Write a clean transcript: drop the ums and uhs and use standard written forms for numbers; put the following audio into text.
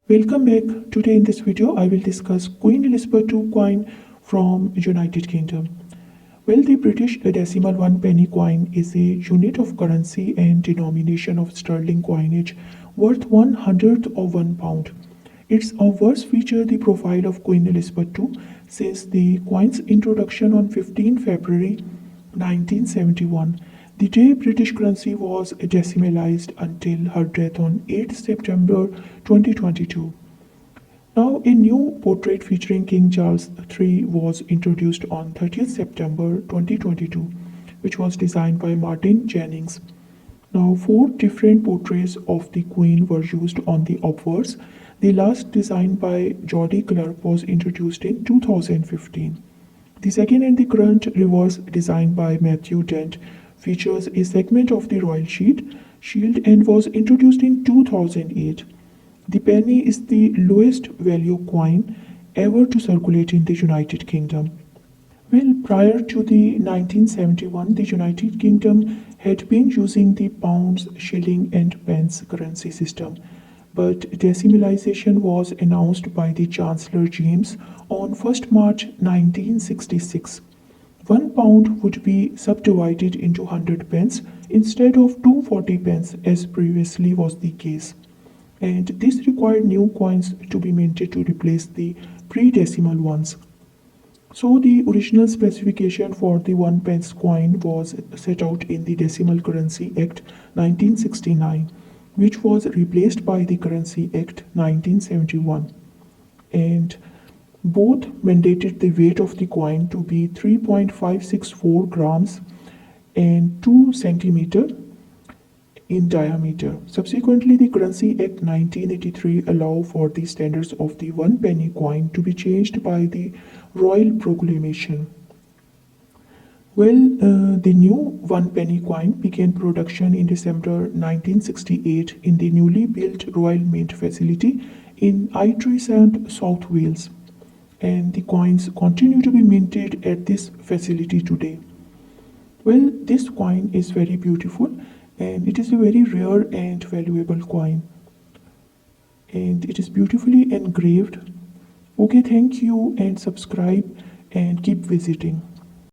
Welcome back. Today in this video I will discuss Queen Elizabeth II coin from United Kingdom. Well, the British decimal 1 penny coin is a unit of currency and denomination of sterling coinage worth 1/100th of £1. Its obverse feature the profile of Queen Elizabeth II since the coin's introduction on 15 February 1971. The day British currency was decimalized until her death on 8 September 2022. Now, a new portrait featuring King Charles III was introduced on 30th September 2022, which was designed by Martin Jennings. Now, 4 different portraits of the Queen were used on the obverse. The last, designed by Geordie Clark, was introduced in 2015. The second and the current reverse, designed by Matthew Dent, features a segment of the royal shield and was introduced in 2008. The penny is the lowest value coin ever to circulate in the United Kingdom. Well, prior to the 1971, the United Kingdom had been using the pounds, shilling and pence currency system, but decimalization was announced by the Chancellor James on 1st March 1966. £1 would be subdivided into 100 pence instead of 240 pence as previously was the case. And this required new coins to be minted to replace the pre-decimal ones. So the original specification for the 1 pence coin was set out in the Decimal Currency Act 1969, which was replaced by the Currency Act 1971. And both mandated the weight of the coin to be 3.564 grams and 2 centimeter in diameter. Subsequently, the Currency Act 1983 allowed for the standards of the 1 penny coin to be changed by the Royal Proclamation. Well, the new 1 penny coin began production in December 1968 in the newly built Royal Mint facility in LIantrisant, South Wales, and the coins continue to be minted at this facility today. Well, this coin is very beautiful and it is a very rare and valuable coin, and it is beautifully engraved. Okay, thank you and subscribe and keep visiting.